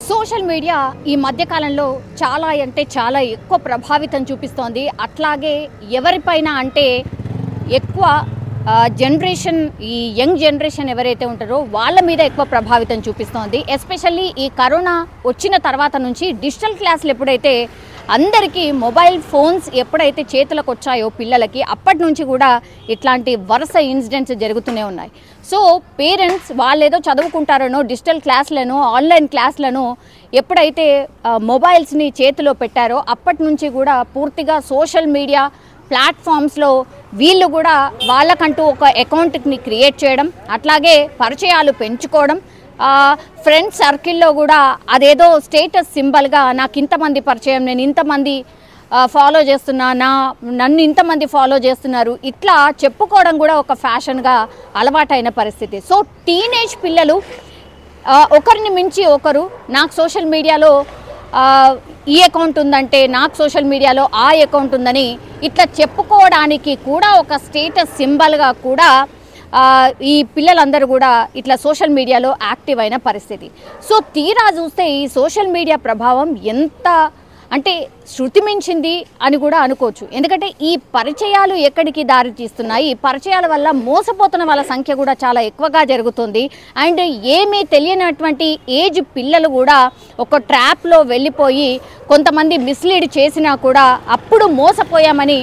Social media ఈ మధ్య కాలంలో చాలా అంటే చాలా ఎక్కువ ప్రభావితం చూపిస్తోంది. అట్లాగే ఎవరిపైన అంటే ఎక్కువ జనరేషన్ ఈ యంగ్ జనరేషన్ ఎవరైతే ఉంటారో వాళ్ళ మీద ఎక్కువ ప్రభావితం చూపిస్తోంది. ఎస్పెషల్లీ ఈ కరోనా వచ్చిన తర్వాత నుంచి డిజిటల్ క్లాసులు ఎప్పుడైతే అందరికీ మొబైల్ ఫోన్స్ ఎప్పుడైతే చేతులకు వచ్చాయో పిల్లలకి అప్పటి నుంచి కూడా ఇట్లాంటి వరుస ఇన్సిడెంట్స్ జరుగుతూనే ఉన్నాయి. సో పేరెంట్స్ వాళ్ళేదో చదువుకుంటారనో డిజిటల్ క్లాసులను ఆన్లైన్ క్లాసులను ఎప్పుడైతే మొబైల్స్ని చేతిలో పెట్టారో అప్పటి నుంచి కూడా పూర్తిగా సోషల్ మీడియా ప్లాట్ఫామ్స్లో వీళ్ళు కూడా వాళ్ళకంటూ ఒక అకౌంట్ని క్రియేట్ చేయడం, అట్లాగే పరిచయాలు పెంచుకోవడం, ఫ్రెండ్స్ సర్కిల్లో కూడా అదేదో స్టేటస్ సింబల్గా నాకు ఇంతమంది పరిచయం, నేను ఇంతమంది ఫాలో చేస్తున్నా, నన్ను ఇంతమంది ఫాలో చేస్తున్నారు, ఇట్లా చెప్పుకోవడం కూడా ఒక ఫ్యాషన్గా అలవాటైన పరిస్థితి. సో టీనేజ్ పిల్లలు ఒకరిని మించి ఒకరు నాకు సోషల్ మీడియాలో ఈ అకౌంట్ ఉందంటే నాకు సోషల్ మీడియాలో ఆ అకౌంట్ ఉందని ఇట్లా చెప్పుకోవడానికి కూడా ఒక స్టేటస్ సింబల్గా కూడా ఈ పిల్లలందరూ కూడా ఇట్లా సోషల్ మీడియాలో యాక్టివ్ అయిన పరిస్థితి. సో తీరా చూస్తే ఈ సోషల్ మీడియా ప్రభావం ఎంత అంటే శృతి మించింది అని కూడా అనుకోవచ్చు. ఎందుకంటే ఈ పరిచయాలు ఎక్కడికి దారి తీస్తున్నాయి, ఈ పరిచయాల వల్ల మోసపోతున్న వాళ్ళ సంఖ్య కూడా చాలా ఎక్కువగా జరుగుతుంది. అండ్ ఏమీ తెలియనటువంటి ఏజ్ పిల్లలు కూడా ఒక ట్రాప్లో వెళ్ళిపోయి కొంతమంది మిస్లీడ్ చేసినా కూడా అప్పుడు మోసపోయామని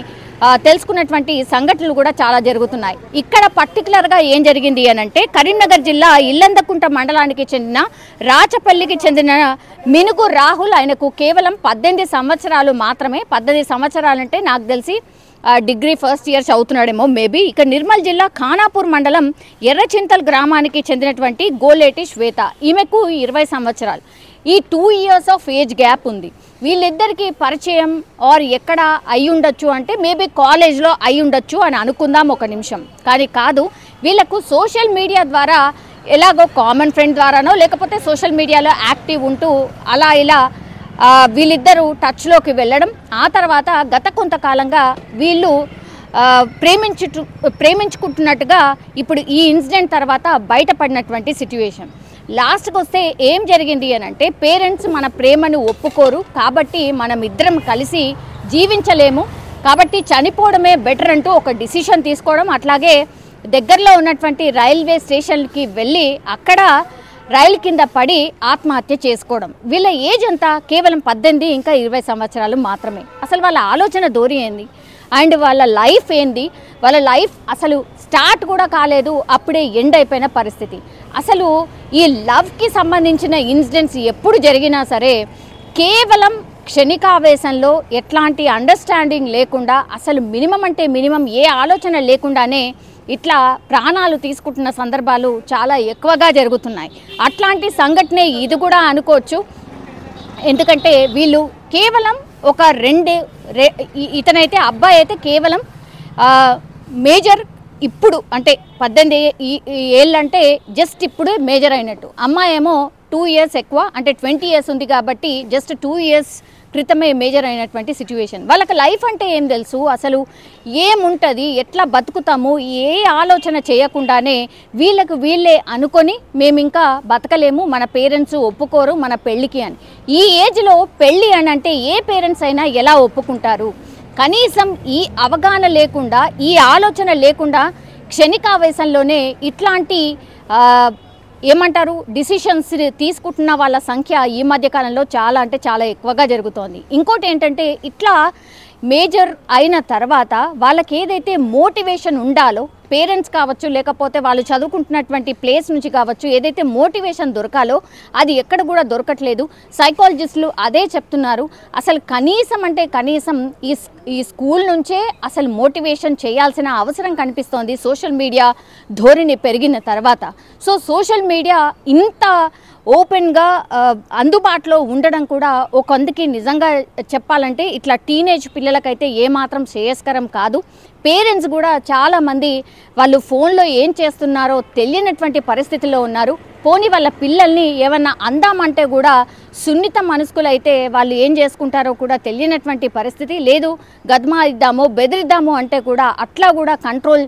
తెలుసుకున్నటువంటి సంఘటనలు కూడా చాలా జరుగుతున్నాయి. ఇక్కడ పర్టికులర్గా ఏం జరిగింది అనంటే కరీంనగర్ జిల్లా ఇల్లందకుంట మండలానికి చెందిన రాచపల్లికి చెందిన మినుగు రాహుల్, ఆయనకు కేవలం 18 సంవత్సరాలు మాత్రమే. 18 సంవత్సరాలంటే నాకు తెలిసి డిగ్రీ ఫస్ట్ ఇయర్ చదువుతున్నాడేమో మేబీ. ఇక నిర్మల్ జిల్లా ఖానాపూర్ మండలం ఎర్రచింతల్ గ్రామానికి చెందినటువంటి గోలేటి శ్వేత, ఈమెకు 20 సంవత్సరాలు. ఈ 2 years ఆఫ్ ఏజ్ గ్యాప్ ఉంది. వీళ్ళిద్దరికీ పరిచయం ఆర్ ఎక్కడ అయి ఉండొచ్చు అంటే మేబీ కాలేజ్లో అయి ఉండొచ్చు అని అనుకుందాం ఒక నిమిషం. కానీ కాదు, వీళ్ళకు సోషల్ మీడియా ద్వారా ఎలాగో కామన్ ఫ్రెండ్ ద్వారానో లేకపోతే సోషల్ మీడియాలో యాక్టివ్ ఉంటూ అలా ఇలా వీళ్ళిద్దరూ టచ్లోకి వెళ్ళడం, ఆ తర్వాత గత కొంతకాలంగా వీళ్ళు ప్రేమించుకుంటున్నట్టుగా ఇప్పుడు ఈ ఇన్సిడెంట్ తర్వాత బయటపడినటువంటి సిట్యుయేషన్. లాస్ట్కి వస్తే ఏం జరిగింది అని అంటే పేరెంట్స్ మన ప్రేమను ఒప్పుకోరు కాబట్టి మనం ఇద్దరం కలిసి జీవించలేము కాబట్టి చనిపోవడమే బెటర్ అంటూ ఒక డిసిషన్ తీసుకోవడం, అట్లాగే దగ్గరలో ఉన్నటువంటి రైల్వే స్టేషన్కి వెళ్ళి అక్కడ రైలు కింద పడి ఆత్మహత్య చేసుకోవడం. వీళ్ళ ఏజ్ అంతా కేవలం 18 ఇంకా 20 సంవత్సరాలు మాత్రమే. అసలు వాళ్ళ ఆలోచన ధోరణి ఏంది అండ్ వాళ్ళ లైఫ్ ఏంది, వాళ్ళ లైఫ్ అసలు స్టార్ట్ కూడా కాలేదు, అప్పుడే ఎండ్ అయిపోయిన పరిస్థితి. అసలు ఈ లవ్కి సంబంధించిన ఇన్సిడెంట్స్ ఎప్పుడు జరిగినా సరే కేవలం క్షణికావేశంలో ఎట్లాంటి అండర్స్టాండింగ్ లేకుండా అసలు మినిమం అంటే మినిమం ఏ ఆలోచన లేకుండానే ఇట్లా ప్రాణాలు తీసుకుంటున్న సందర్భాలు చాలా ఎక్కువగా జరుగుతున్నాయి. అట్లాంటి సంఘటనే ఇది కూడా అనుకోవచ్చు. ఎందుకంటే వీళ్ళు కేవలం ఒక ఇతనైతే అబ్బాయి అయితే కేవలం మేజర్ ఇప్పుడు అంటే 18 ఏళ్ళు అంటే జస్ట్ ఇప్పుడు మేజర్ అయినట్టు, అమ్మాయి ఏమో 2 years ఎక్కువ అంటే 20 years ఉంది కాబట్టి జస్ట్ 2 years క్రితమే మేజర్ అయినటువంటి సిట్యుయేషన్. వాళ్ళకి లైఫ్ అంటే ఏం తెలుసు, అసలు ఏముంటుంది, ఎట్లా బతుకుతాము, ఏ ఆలోచన చేయకుండానే వీళ్ళకు వీళ్ళే అనుకొని మేము ఇంకా బతకలేము, మన పేరెంట్స్ ఒప్పుకోరు మన పెళ్ళికి అని. ఈ ఏజ్లో పెళ్ళి అని అంటే ఏ పేరెంట్స్ అయినా ఎలా ఒప్పుకుంటారు? కనీసం ఈ అవగాహన లేకుండా ఈ ఆలోచన లేకుండా క్షణికావేశంలోనే ఇట్లాంటి ఏమంటారు డిసిషన్స్ తీసుకుంటున్న వాళ్ళ సంఖ్య ఈ మధ్యకాలంలో చాలా అంటే చాలా ఎక్కువగా జరుగుతోంది. ఇంకోటి ఏంటంటే ఇట్లా మేజర్ అయిన తర్వాత వాళ్ళకి ఏదైతే మోటివేషన్ ఉండాలో పేరెంట్స్ కావచ్చు లేకపోతే వాళ్ళు చదువుకుంటున్నటువంటి ప్లేస్ నుంచి కావచ్చు ఏదైతే మోటివేషన్ దొరకాలో అది ఎక్కడ కూడా దొరకట్లేదు. సైకాలజిస్టులు అదే చెప్తున్నారు. అసలు కనీసం అంటే కనీసం ఈ స్కూల్ నుంచే అసలు మోటివేషన్ చేయాల్సిన అవసరం కనిపిస్తోంది సోషల్ మీడియా ధోరణి పెరిగిన తర్వాత. సో సోషల్ మీడియా ఇంత ఓపెన్గా అందుబాటులో ఉండడం కూడా ఒకందుకి నిజంగా చెప్పాలంటే ఇట్లా టీనేజ్ పిల్లలకైతే ఏమాత్రం శ్రేయస్కరం కాదు. పేరెంట్స్ కూడా చాలామంది వాళ్ళు ఫోన్లో ఏం చేస్తున్నారో తెలియనటువంటి పరిస్థితిలో ఉన్నారు. పోనీ వాళ్ళ పిల్లల్ని ఏమన్నా అందామంటే కూడా సున్నిత మనస్కులైతే వాళ్ళు ఏం చేసుకుంటారో కూడా తెలియనటువంటి పరిస్థితి. లేదు గద్మా ఇద్దామో బెదిరిద్దాము అంటే కూడా అట్లా కూడా కంట్రోల్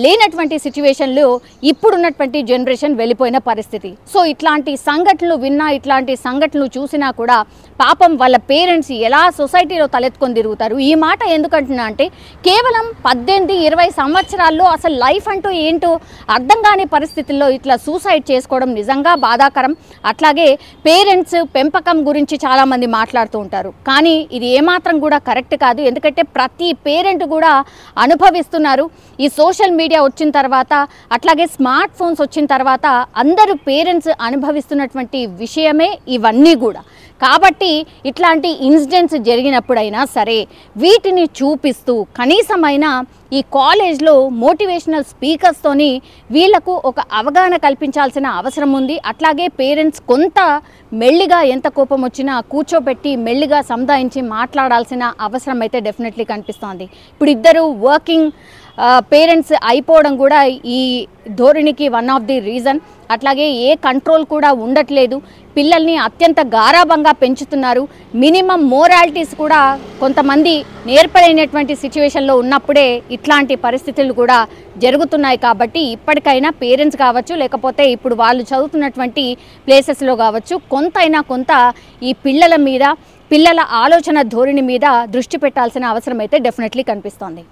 లేనటువంటి సిచ్యువేషన్లో ఇప్పుడున్నటువంటి జనరేషన్ వెళ్ళిపోయిన పరిస్థితి. సో ఇట్లాంటి సంఘటనలు విన్నా, ఇట్లాంటి సంఘటనలు చూసినా కూడా పాపం వాళ్ళ పేరెంట్స్ ఎలా సొసైటీలో తలెత్తుకొని తిరుగుతారు. ఈ మాట ఎందుకంటున్నా అంటే కేవలం 18-20 సంవత్సరాల్లో అసలు లైఫ్ అంటూ ఏంటో అర్థం కాని పరిస్థితుల్లో ఇట్లా సూసైడ్ చేసుకోవడం నిజంగా బాధాకరం. అట్లాగే పేరెంట్స్ పెంపకం గురించి చాలామంది మాట్లాడుతూ ఉంటారు, కానీ ఇది ఏమాత్రం కూడా కరెక్ట్ కాదు. ఎందుకంటే ప్రతి పేరెంట్ కూడా అనుభవిస్తున్నారు. ఈ సోషల్ మీడియా వచ్చిన తర్వాత, అట్లాగే స్మార్ట్ ఫోన్స్ వచ్చిన తర్వాత అందరూ పేరెంట్స్ అనుభవిస్తున్నటువంటి విషయమే ఇవన్నీ కూడా. కాబట్టి ఇట్లాంటి ఇన్సిడెంట్స్ జరిగినప్పుడైనా సరే వీటిని చూపిస్తూ కనీసమైన ఈ కాలేజ్లో మోటివేషనల్ స్పీకర్స్తోని వీళ్లకు ఒక అవగాహన కల్పించాల్సిన అవసరం ఉంది. అట్లాగే పేరెంట్స్ కొంత మెల్లిగా ఎంత కోపం వచ్చినా కూర్చోబెట్టి మెల్లిగా సముదాయించి మాట్లాడాల్సిన అవసరం అయితే డెఫినెట్లీ కనిపిస్తోంది. ఇప్పుడు ఇద్దరు వర్కింగ్ పేరెంట్స్ అయిపోవడం కూడా ఈ ధోరణికి వన్ ఆఫ్ ది రీజన్. అట్లాగే ఏ కంట్రోల్ కూడా ఉండట్లేదు, పిల్లల్ని అత్యంత గారాబంగా పెంచుతున్నారు. మినిమం మోరాలిటీస్ కూడా కొంతమంది నేర్పలేనటువంటి సిచ్యువేషన్లో ఉన్నప్పుడే ఇట్లాంటి పరిస్థితులు కూడా జరుగుతున్నాయి. కాబట్టి ఇప్పటికైనా పేరెంట్స్ కావచ్చు, లేకపోతే ఇప్పుడు వాళ్ళు చదువుతున్నటువంటి ప్లేసెస్లో కావచ్చు, కొంత ఈ పిల్లల మీద, పిల్లల ఆలోచన ధోరణి మీద దృష్టి పెట్టాల్సిన అవసరం అయితే డెఫినెట్లీ కనిపిస్తోంది.